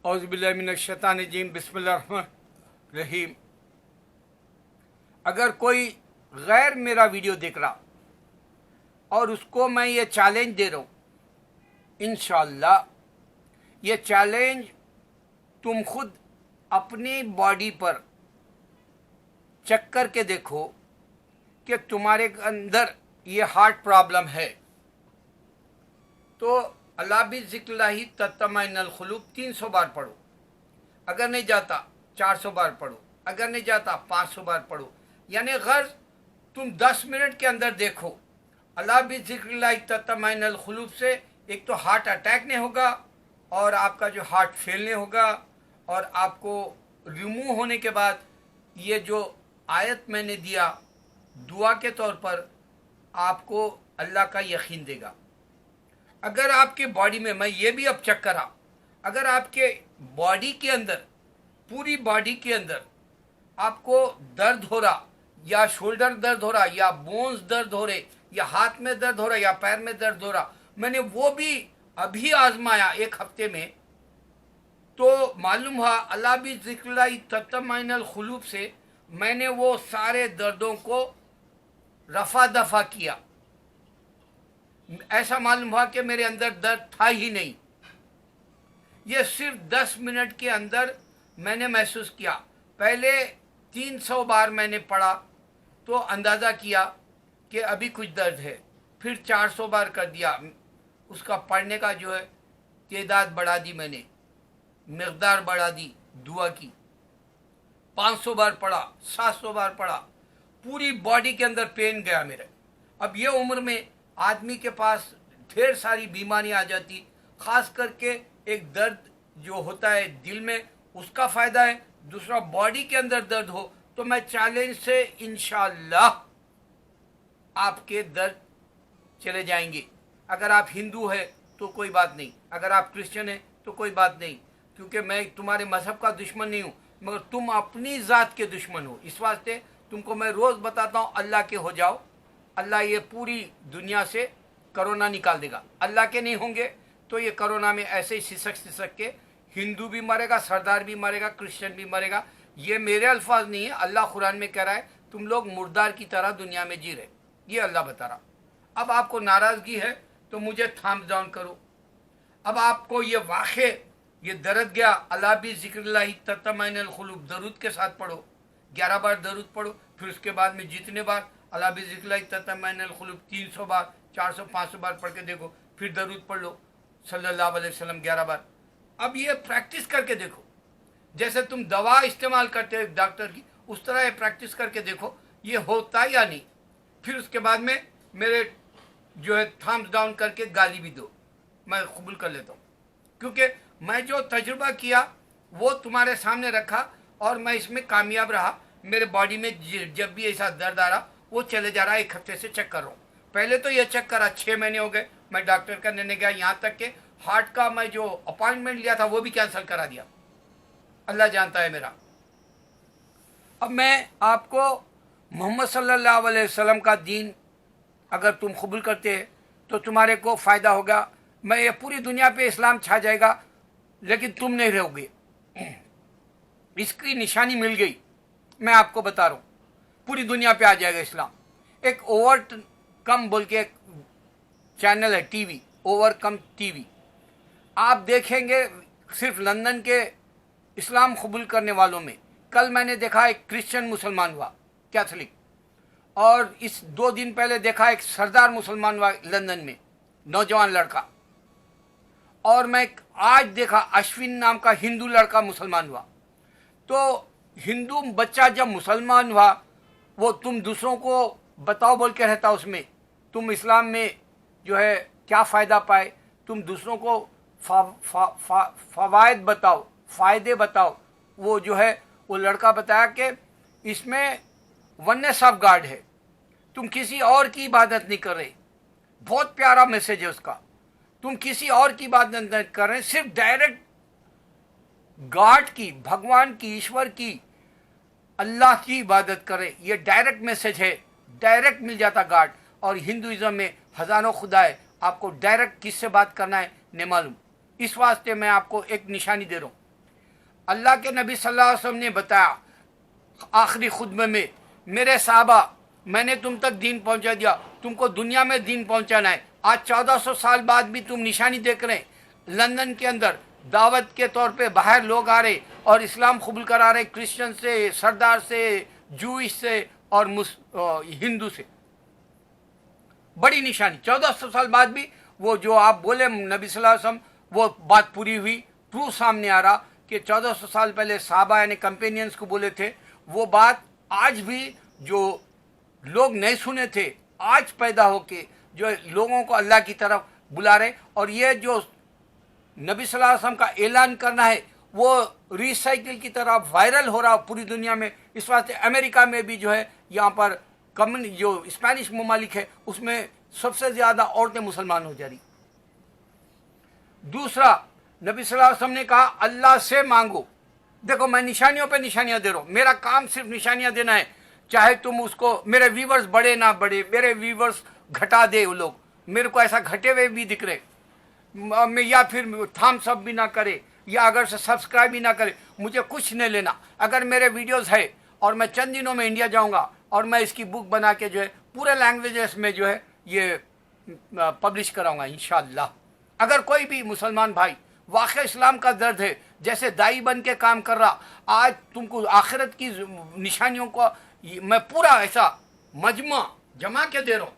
औज़ुबिल्लाहिमिनश्शैतानिर्रजीम बिस्मिल्लाहिर्रहमानिर्रहीम। अगर कोई गैर मेरा वीडियो देख रहा और उसको मैं ये चैलेंज दे रहा हूँ, इंशाअल्लाह ये चैलेंज तुम खुद अपनी बॉडी पर चेक करके देखो कि तुम्हारे अंदर ये हार्ट प्रॉब्लम है तो अल्लाह भी ज़िक्रुल्लाहि तत्मइन्नुल क़ुलूब 300 बार पढ़ो। अगर नहीं जाता 400 बार पढ़ो, अगर नहीं जाता 500 बार पढ़ो। यानी गर्ज तुम 10 मिनट के अंदर देखो अल्लाह भी ज़िक्रुल्लाहि तत्मइन्नुल क़ुलूब से एक तो हार्ट अटैक नहीं होगा और आपका जो हार्ट फेल नहीं होगा, और आपको रिमूव होने के बाद ये जो आयत मैंने दिया दुआ के तौर पर आपको अल्लाह का यकीन देगा। अगर आपके बॉडी में, मैं ये भी अब चेक करा, अगर आपके बॉडी के अंदर, पूरी बॉडी के अंदर आपको दर्द हो रहा, या शोल्डर दर्द हो रहा, या बोन्स दर्द हो रहे, या हाथ में दर्द हो रहा, या पैर में दर्द हो रहा, मैंने वो भी अभी आजमाया 1 हफ्ते में, तो मालूम हुआ अल्लाह भी ज़िक्रुल्लाहि तत्मइन्नुल क़ुलूब से मैंने वो सारे दर्दों को रफा दफा किया। ऐसा मालूम हुआ कि मेरे अंदर दर्द था ही नहीं। ये सिर्फ 10 मिनट के अंदर मैंने महसूस किया। पहले 300 बार मैंने पढ़ा तो अंदाज़ा किया कि अभी कुछ दर्द है, फिर 400 बार कर दिया, उसका पढ़ने का जो है तादाद बढ़ा दी, मैंने मकदार बढ़ा दी दुआ की, 500 बार पढ़ा, 700 बार पढ़ा, पूरी बॉडी के अंदर पेन गया मेरे। अब ये उम्र में आदमी के पास ढेर सारी बीमारियां आ जाती, खास करके एक दर्द जो होता है दिल में, उसका फ़ायदा है, दूसरा बॉडी के अंदर दर्द हो, तो मैं चैलेंज से इंशाअल्लाह आपके दर्द चले जाएंगे। अगर आप हिंदू है तो कोई बात नहीं, अगर आप क्रिश्चियन है तो कोई बात नहीं, क्योंकि मैं तुम्हारे मज़हब का दुश्मन नहीं हूँ, मगर तुम अपनी ज़ात के दुश्मन हो। इस वास्ते तुमको मैं रोज़ बताता हूँ अल्लाह के हो जाओ, अल्लाह ये पूरी दुनिया से कोरोना निकाल देगा। अल्लाह के नहीं होंगे तो ये कोरोना में ऐसे ही सिसक के हिंदू भी मरेगा, सरदार भी मरेगा, क्रिश्चियन भी मरेगा। ये मेरे अल्फाज नहीं है, अल्लाह कुरान में कह रहा है तुम लोग मुर्दार की तरह दुनिया में जी रहे, ये अल्लाह बता रहा। अब आपको नाराज़गी है तो मुझे थम्स डाउन करो। अब आपको ये वाक़े, ये दर्द गया, अल्लाह भी ज़िक्रुल्लाहि तत्मइन्नुल क़ुलूब दरूद के साथ पढ़ो, 11 बार दरूद पढ़ो, फिर उसके बाद में जितने बार अल्लाह भी ज़िक्रुल्लाहि तत्मइन्नुल क़ुलूब 300 बार, 400, 500 बार पढ़ के देखो, फिर दरूद पढ़ लो सल्लल्लाहु अलैहि वसल्लम 11 बार। अब ये प्रैक्टिस करके देखो, जैसे तुम दवा इस्तेमाल करते हो डॉक्टर की, उस तरह ये प्रैक्टिस करके देखो ये होता या नहीं। फिर उसके बाद में मेरे जो है थम्स डाउन करके गाली भी दो, मैं कबूल कर लेता हूँ, क्योंकि मैं जो तजुर्बा किया वो तुम्हारे सामने रखा और मैं इसमें कामयाब रहा। मेरे बॉडी में जब भी ऐसा दर्द आ रहा वो चले जा रहा है। 1 हफ्ते से चेक कर रहा हूँ, पहले तो ये चेक करा 6 महीने हो गए, मैं डॉक्टर का नहीं गया, यहाँ तक कि हार्ट का मैं जो अपॉइंटमेंट लिया था वो भी कैंसिल करा दिया। अल्लाह जानता है मेरा। अब मैं आपको मोहम्मद सल्लल्लाहु अलैहि वसल्लम का दीन अगर तुम कबूल करते हैं तो तुम्हारे को फ़ायदा होगा। मैं ये पूरी दुनिया पे इस्लाम छा जाएगा, लेकिन तुम नहीं रहोगे। इसकी निशानी मिल गई, मैं आपको बता रहा हूँ, पूरी दुनिया पे आ जाएगा इस्लाम। एक ओवरकम बोल के एक चैनल है टीवी, ओवरकम टीवी, आप देखेंगे सिर्फ लंदन के इस्लाम कबूल करने वालों में। कल मैंने देखा एक क्रिश्चियन मुसलमान हुआ, कैथोलिक, और इस 2 दिन पहले देखा एक सरदार मुसलमान हुआ लंदन में, नौजवान लड़का, और मैं आज देखा अश्विन नाम का हिंदू लड़का मुसलमान हुआ। तो हिंदू बच्चा जब मुसलमान हुआ, वो तुम दूसरों को बताओ बोल के रहता, उसमें तुम इस्लाम में जो है क्या फ़ायदा पाए, तुम दूसरों को फ़वायद बताओ, फ़ायदे बताओ। वो जो है वो लड़का बताया कि इसमें वननेस ऑफ गॉड है, तुम किसी और की इबादत नहीं कर रहे। बहुत प्यारा मैसेज है उसका, तुम किसी और की इबादत नहीं कर रहे, सिर्फ डायरेक्ट गॉड की, भगवान की, ईश्वर की, अल्लाह की इबादत करें। ये डायरेक्ट मैसेज है, डायरेक्ट मिल जाता गॉड। और हिंदुइज्म में हज़ारों खुदा है, आपको डायरेक्ट किससे बात करना है नहीं मालूम। इस वास्ते मैं आपको एक निशानी दे रहा हूँ, अल्लाह के नबी सल्लल्लाहु अलैहि वसल्लम ने बताया आखिरी खुतबे में, मेरे साहबा मैंने तुम तक दीन पहुंचा दिया, तुमको दुनिया में दीन पहुंचाना है। आज 1400 साल बाद भी तुम निशानी देख रहे हैं। लंदन के अंदर दावत के तौर पे बाहर लोग आ रहे और इस्लाम कबूल करा रहे, क्रिश्चियन से, सरदार से, जूइश से और हिंदू से। बड़ी निशानी। 1400 साल बाद भी वो जो आप बोले नबी सल्लल्लाहु अलैहि वसल्लम, वो बात पूरी हुई। प्रूफ सामने आ रहा कि 1400 साल पहले साहबा यानी कंपेनियंस को बोले थे, वो बात आज भी जो लोग नहीं सुने थे, आज पैदा होके जो लोगों को अल्लाह की तरफ बुला रहे। और ये जो नबी सल्लल्लाहु अलैहि वसल्लम का ऐलान करना है वो रिसाइकिल की तरह वायरल हो रहा पूरी दुनिया में। इस वास्ते अमेरिका में भी जो है, यहाँ पर जो स्पेनिश ममालिक है उसमें सबसे ज़्यादा औरतें मुसलमान हो जा रही। दूसरा, नबी सल्लल्लाहु अलैहि वसल्लम ने कहा अल्लाह से मांगो। देखो मैं निशानियों पे निशानियां दे रहा हूँ, मेरा काम सिर्फ निशानियां देना है। चाहे तुम उसको, मेरे व्यूवर्स बढ़े ना बढ़े, मेरे व्यूवर्स घटा दे वो लोग, मेरे को ऐसा घटे हुए भी दिख रहे, या फिर थम्स अप भी ना करे, या अगर से सब्सक्राइब भी ना करे, मुझे कुछ नहीं लेना। अगर मेरे वीडियोस है और मैं चंद दिनों में इंडिया जाऊंगा और मैं इसकी बुक बना के जो है पूरे लैंग्वेजेस में जो है ये पब्लिश कराऊंगा इंशाअल्लाह। अगर कोई भी मुसलमान भाई वाक़ई इस्लाम का दर्द है, जैसे दाई बन के काम कर रहा, आज तुमको आखिरत की निशानियों को मैं पूरा ऐसा मजमा जमा के दे रहा हूँ,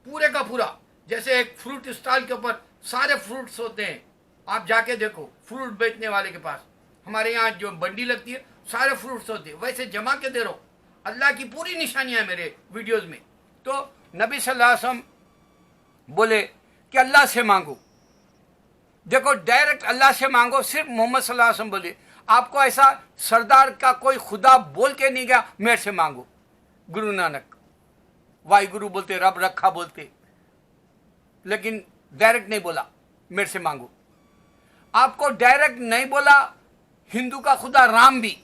पूरे का पूरा। जैसे एक फ्रूट स्टॉल के ऊपर सारे फ्रूट्स होते हैं, आप जाके देखो फ्रूट बेचने वाले के पास, हमारे यहाँ जो बंडी लगती है सारे फ्रूट्स होते हैं, वैसे जमा के दे रहा हूँ। अल्लाह की पूरी निशानियाँ हैं मेरे वीडियोस में। तो नबी सल्लल्लाहु अलैहि वसल्लम बोले कि अल्लाह से मांगो। देखो डायरेक्ट अल्लाह से मांगो, सिर्फ मोहम्मद सल्लल्लाहु अलैहि वसल्लम बोले। आपको ऐसा सरदार का कोई खुदा बोल के नहीं गया मेरे से मांगो। गुरु नानक वाहिगुरु बोलते, रब रखा बोलते, लेकिन डायरेक्ट नहीं बोला मेरे से मांगो। आपको डायरेक्ट नहीं बोला हिंदू का खुदा राम भी,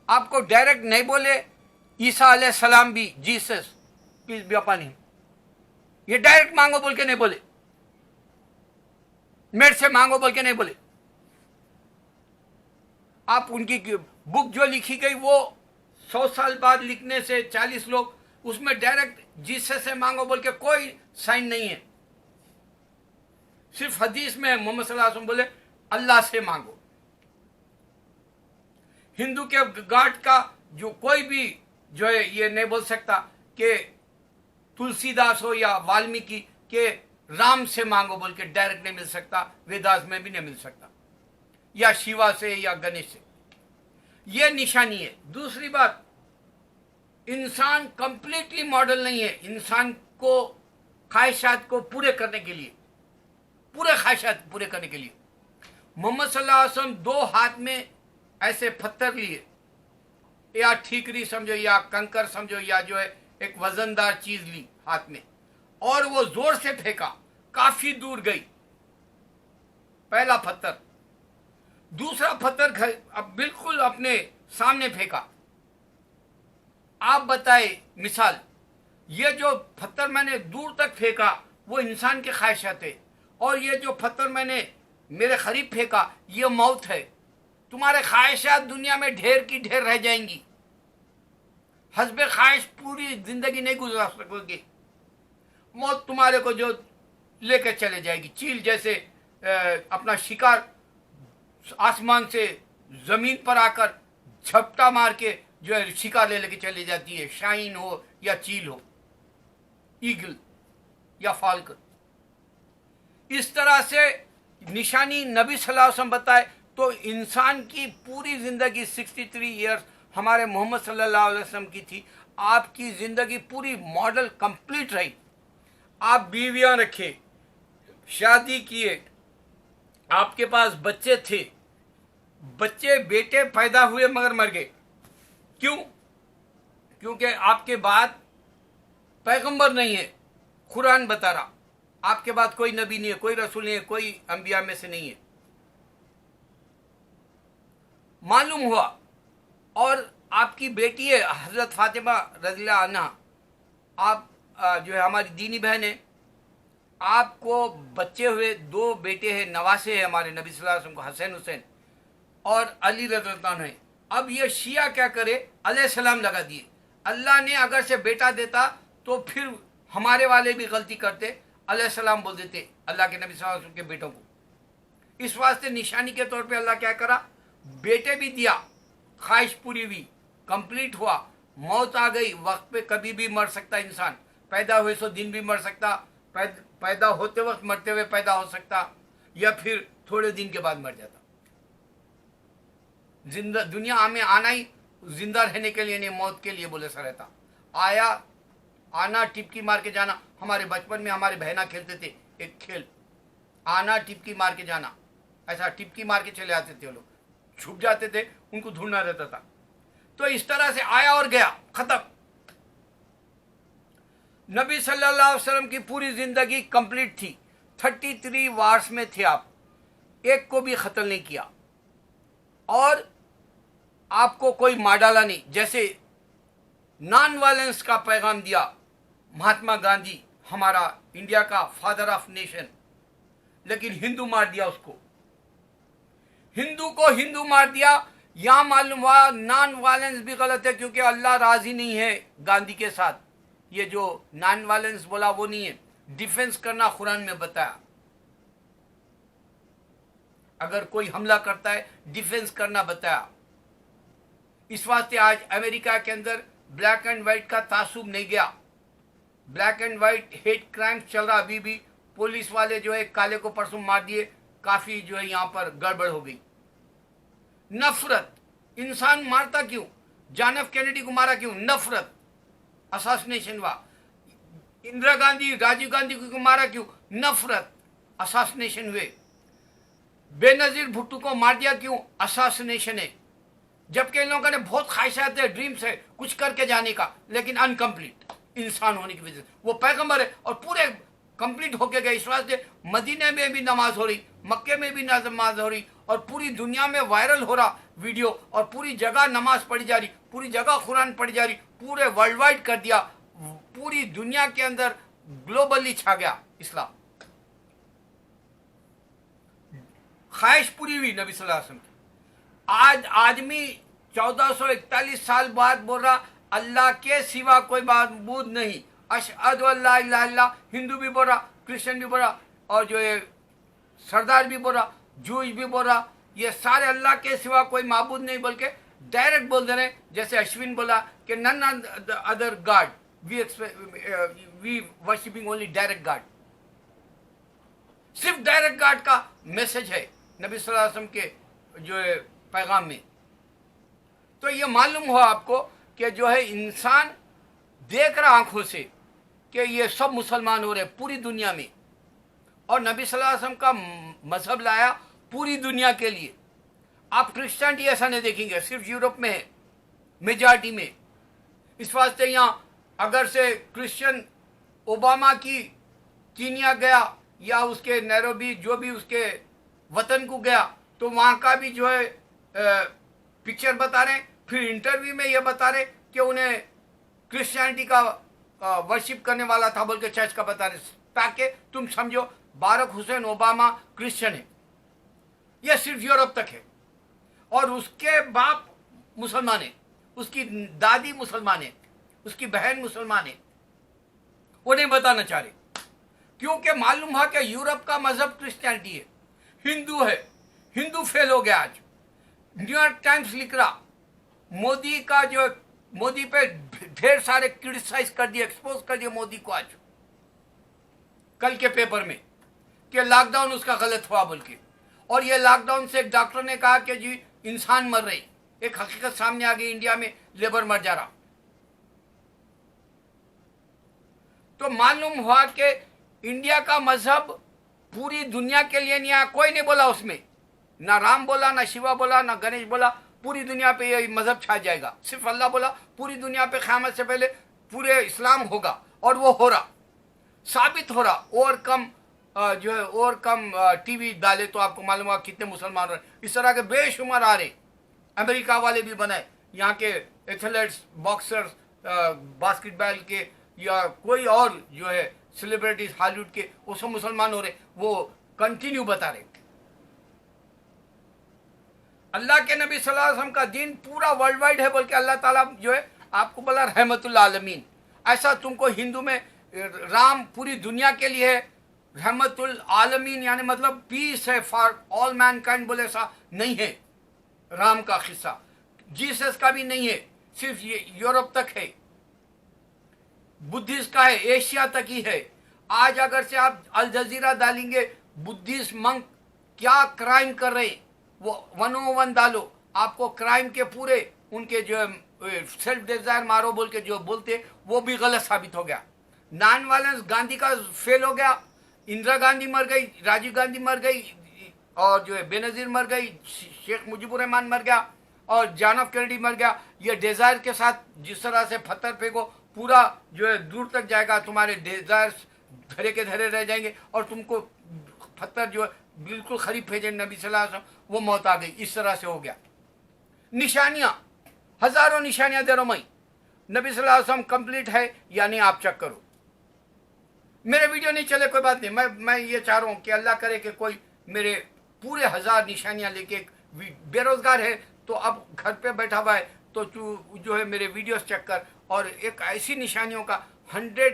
आपको डायरेक्ट नहीं बोले ईसा अलैहि सलाम भी, Jesus peace be upon him, ये डायरेक्ट मांगो बोल के नहीं बोले, मेरे से मांगो बोल के नहीं बोले। आप उनकी बुक जो लिखी गई वो 100 साल बाद लिखने से 40 लोग, उसमें डायरेक्ट जीसस से मांगो बोल के कोई साइन नहीं है। सिर्फ हदीस में मोहम्मद सल्लल्लाहु अलैहि वसल्लम बोले अल्लाह से मांगो। हिंदू के गार्ड का जो कोई भी जो है ये नहीं बोल सकता कि तुलसीदास हो या वाल्मीकि के राम से मांगो बोल के डायरेक्ट नहीं मिल सकता, वेदास में भी नहीं मिल सकता, या शिवा से या गणेश से। यह निशानी है। दूसरी बात, इंसान कंप्लीटली मॉडल नहीं है। इंसान को ख्वाहिशात को पूरे करने के लिए, पूरे ख्वाहिशात पूरे करने के लिए मोहम्मद सल्लल्लाहु अलैहि वसल्लम 2 हाथ में ऐसे पत्थर लिए, या ठीकरी समझो या कंकर समझो, या जो है एक वजनदार चीज ली हाथ में, और वो जोर से फेंका, काफी दूर गई पहला पत्थर। दूसरा पत्थर अब बिल्कुल अपने सामने फेंका। आप बताए मिसाल, ये जो पत्थर मैंने दूर तक फेंका वो इंसान के ख्वाहिशात है, और ये जो पत्थर मैंने मेरे करीब फेंका ये मौत है। तुम्हारे ख्वाहिशात दुनिया में ढेर की ढेर रह जाएंगी, हस्बे ख्वाहिश पूरी जिंदगी नहीं गुजार सकोगे। मौत तुम्हारे को जो लेकर चले जाएगी, चील जैसे अपना शिकार आसमान से जमीन पर आकर झपटा मार के जो है शिकार ले लेके चली जाती है, शाहीन हो या चील हो, ईगल या फाल्कन। इस तरह से निशानी नबी सल्लल्लाहु अलैहि वसल्लम बताए। तो इंसान की पूरी जिंदगी 63 ईयर्स हमारे मोहम्मद सल्लल्लाहु अलैहि वसल्लम की थी। आपकी जिंदगी पूरी मॉडल कंप्लीट रही। आप बीवियां रखे, शादी किए, आपके पास बच्चे थे, बच्चे बेटे पैदा हुए मगर मर गए। क्यों? क्योंकि आपके बाद पैगंबर नहीं है। कुरान बता रहा आपके बाद कोई नबी नहीं है, कोई रसूल नहीं है, कोई अंबिया में से नहीं है। मालूम हुआ, और आपकी बेटी है हजरत फातिमा रज़ियल्लाहु अन्हा, आप जो है हमारी दीनी बहन है, आपको बच्चे हुए, 2 बेटे हैं, नवासे हैं हमारे नबी सल्लल्लाहु अलैहि वसल्लम को, हसैन हुसैन। और अली रज़ियल्लाहु अन्हु है। अब ये शिया क्या करे, अलैहिस्सलाम लगा दिए। अल्लाह ने अगर से बेटा देता तो फिर हमारे वाले भी गलती करते, अलैहिस्सलाम बोल देते अल्लाह के नबी सल्लल्लाहु अलैहि वसल्लम के बेटों को। इस वास्ते निशानी के तौर पे अल्लाह क्या करा, बेटे भी दिया, ख्वाहिश पूरी हुई, कंप्लीट हुआ, मौत आ गई, वक्त पे कभी भी मर सकता इंसान, पैदा हुए सो दिन भी मर सकता, पैदा होते वक्त मरते हुए पैदा हो सकता, या फिर थोड़े दिन के बाद मर जाता। जिंदा दुनिया में आना ही जिंदा रहने के लिए नहीं, मौत के लिए बोले सा रहता। आया, आना टिपकी मार के जाना। हमारे बचपन में हमारे बहना खेलते थे एक खेल, आना टिपकी मार के जाना, ऐसा टिपकी मार के चले आते थे वो लोग, छुप जाते थे, उनको ढूंढना रहता था। तो इस तरह से आया और गया, खत्म। नबी सल्लल्लाहु अलैहि वसल्लम की पूरी जिंदगी कंप्लीट थी, 33 वार्स में थे आप, एक को भी कत्ल नहीं किया और आपको कोई मार डाला नहीं। जैसे नॉन वायलेंस का पैगाम दिया महात्मा गांधी, हमारा इंडिया का फादर ऑफ नेशन, लेकिन हिंदू मार दिया उसको, हिंदू को हिंदू मार दिया। यहां मालूम हुआ नॉन वायलेंस भी गलत है, क्योंकि अल्लाह राजी नहीं है गांधी के साथ। ये जो नॉन वायलेंस बोला वो नहीं है, डिफेंस करना कुरान में बताया। अगर कोई हमला करता है डिफेंस करना बताया। इस वास्ते आज अमेरिका के अंदर ब्लैक एंड व्हाइट का तासुब नहीं गया, black and white hate crime चल रहा अभी भी। पुलिस वाले जो है काले को परसों मार दिए, काफी जो है यहां पर गड़बड़ हो गई। नफरत, इंसान मारता क्यों? जॉन एफ कैनेडी को मारा क्यों? नफरत, असासिनेशन हुआ। इंदिरा गांधी, राजीव गांधी को मारा क्यों? नफरत, असासिनेशन हुए। बेनजीर भुट्टो को मार दिया क्यों? असासिनेशन है। जबकि इन लोगों ने बहुत ख्वाहिशात है, ड्रीम्स है कुछ करके जाने का, लेकिन अनकम्प्लीट इंसान होने की वजह से। वो पैगंबर है और पूरे कंप्लीट होके गए। इस वास्ते मदीने में भी नमाज हो रही, मक्के में भी नमाज हो रही, और पूरी दुनिया में वायरल हो रहा वीडियो, और पूरी जगह नमाज पढ़ी जा रही, पूरी जगह कुरान पढ़ी जा रही, पूरे वर्ल्ड वाइड कर दिया। पूरी दुनिया के अंदर ग्लोबली छा गया इस्लाम। ख्वाहिश पूरी हुई नबी सल्लल्लाहु अलैहि वसल्लम की। आज आदमी 1441 साल बाद बोल रहा अल्लाह के सिवा कोई माबूद नहीं, अशहदु अल्ला इलाहा इल्लल्लाह। हिंदू भी बोल रहा, क्रिश्चियन भी बोल रहा, और जो ये सरदार भी बोल रहा, जूज भी बोल रहा, ये सारे अल्लाह के सिवा कोई माबूद नहीं बोल के डायरेक्ट बोल दे रहे। जैसे अश्विन बोला कि none other god, we worshipping only direct god. सिर्फ डायरेक्ट गॉड का मैसेज है नबी सल्लल्लाहु अलैहि वसल्लम के जो है पैगाम में। तो ये मालूम हुआ आपको कि जो है इंसान देख रहा आंखों से कि ये सब मुसलमान हो रहे पूरी दुनिया में, और नबी सल्लल्लाहु अलैहि वसल्लम का मजहब लाया पूरी दुनिया के लिए। आप क्रिश्चियनिटी ऐसा नहीं देखेंगे, सिर्फ यूरोप में है मेजॉरिटी में। इस वास्ते यहाँ अगर से क्रिश्चियन ओबामा की कीनिया गया या उसके नैरोबी जो भी उसके वतन को गया, तो वहाँ का भी जो है पिक्चर बता रहे हैं, फिर इंटरव्यू में ये बता रहे कि उन्हें क्रिश्चियनिटी का वर्शिप करने वाला था बोल के चर्च का बता रहे, ताकि तुम समझो बारक हुसैन ओबामा क्रिश्चियन है। यह सिर्फ यूरोप तक है, और उसके बाप मुसलमान है, उसकी दादी मुसलमान है, उसकी बहन मुसलमान है। वो नहीं बताना चाह रहे, क्योंकि मालूम है कि यूरोप का मजहब क्रिश्चियनिटी है, हिंदू है। हिंदू फेल हो गया। आज न्यूयॉर्क टाइम्स लिख रहा मोदी का जो, मोदी पे ढेर सारे क्रिटिसाइज कर दिया, एक्सपोज कर दिया मोदी को आज कल के पेपर में, कि लॉकडाउन उसका गलत हुआ बोल के। और ये लॉकडाउन से एक डॉक्टर ने कहा कि जी इंसान मर रही, एक हकीकत सामने आ गई, इंडिया में लेबर मर जा रहा। तो मालूम हुआ कि इंडिया का मजहब पूरी दुनिया के लिए नहीं आया। कोई नहीं बोला उसमें, ना राम बोला, ना शिवा बोला, ना गणेश बोला, पूरी दुनिया पे ये मजहब छा जाएगा। सिर्फ अल्लाह बोला पूरी दुनिया पे क़यामत से पहले पूरे इस्लाम होगा, और वो हो रहा, साबित हो रहा। और कम जो है और कम टीवी डाले तो आपको मालूम हुआ कितने मुसलमान रहे। इस तरह के बेशुमार आ रहे, अमेरिका वाले भी बनाए, यहाँ के एथलीट्स, बॉक्सर्स, बास्केटबॉल के या कोई और जो है सेलिब्रिटीज हॉलीवुड के, वो सब मुसलमान हो रहे। वो कंटिन्यू बता रहे। अल्लाह के नबी सल्लल्लाहु अलैहि वसल्लम का दीन पूरा वर्ल्ड वाइड है, बोल के अल्लाह ताला जो है आपको बोला रहमतुल आलमीन। ऐसा तुमको हिंदू में राम पूरी दुनिया के लिए है, रहमतुल आलमीन यानी मतलब पीस है फॉर ऑल मैनकाइंड, बोले ऐसा नहीं है। राम का किस्सा जीसस का भी नहीं है, सिर्फ ये यूरोप तक है। बुद्धिस्ट का है, एशिया तक ही है। आज अगर से आप अल जजीरा डालेंगे बुद्धिस्ट मंक क्या क्राइम कर रहे, वो 101 डालो, आपको क्राइम के पूरे उनके जो सेल्फ डिजायर मारो बोल के जो बोलते वो भी गलत साबित हो गया। नॉन वायलेंस गांधी का फेल हो गया, इंदिरा गांधी मर गई, राजीव गांधी मर गई, और जो है बेनजीर मर गई, शेख मुजीबुर रहमान मर गया, और जॉन एफ कैनेडी मर गया। ये डिजायर के साथ जिस तरह से पत्थर फेंको पूरा जो है दूर तक जाएगा, तुम्हारे डिजायर्स धरे के धरे रह जाएंगे और तुमको पत्थर जो है बिल्कुल खरीब भेजे नबी सल्लल्लाहु अलैहि वसल्लम, वो मौत आ गई। इस तरह से हो गया। निशानियां, हजारों निशानियां दे रहा हूं मैं, नबी सल्लल्लाहु अलैहि वसल्लम कंप्लीट है या नहीं आप चेक करो। मेरे वीडियो नहीं चले कोई बात नहीं, मैं ये चाह रहा हूं कि अल्लाह करे कि कोई मेरे पूरे 1000 निशानियां लेके, बेरोजगार है तो अब घर पे बैठा हुआ है तो तू जो है मेरे वीडियोस चेक कर, और एक ऐसी निशानियों का 100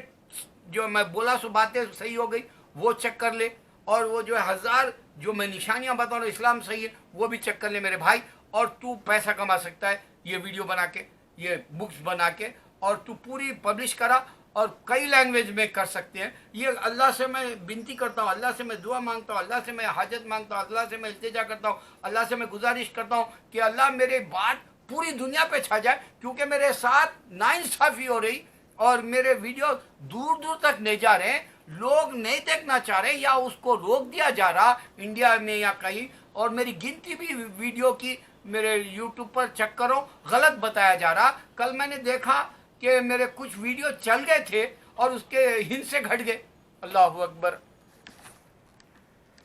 जो मैं बोला सो बातें सही हो गई वो चेक कर ले, और वो जो है 1000 जो मैं निशानियां बता रहा हूँ इस्लाम सही है वो भी चेक कर ले मेरे भाई। और तू पैसा कमा सकता है ये वीडियो बना के, ये बुक्स बना के, और तू पूरी पब्लिश करा और कई लैंग्वेज में कर सकते हैं। ये अल्लाह से मैं विनती करता हूँ, अल्लाह से मैं दुआ मांगता हूँ, अल्लाह से मैं हाजत मांगता हूँ, अल्लाह से मैं इल्तिजा करता हूँ, अल्लाह से मैं गुजारिश करता हूँ कि अल्लाह मेरे बात पूरी दुनिया पे छा जाए, क्योंकि मेरे साथ नाइंसाफ़ी हो रही और मेरे वीडियो दूर दूर तक नहीं जा रहे हैं, लोग नहीं देखना चाह रहे या उसको रोक दिया जा रहा इंडिया में या कहीं, और मेरी गिनती भी वीडियो की मेरे यूट्यूब पर चेक करो गलत बताया जा रहा। कल मैंने देखा कि मेरे कुछ वीडियो चल गए थे और उसके हिंद से घट गए। अल्लाह अकबर।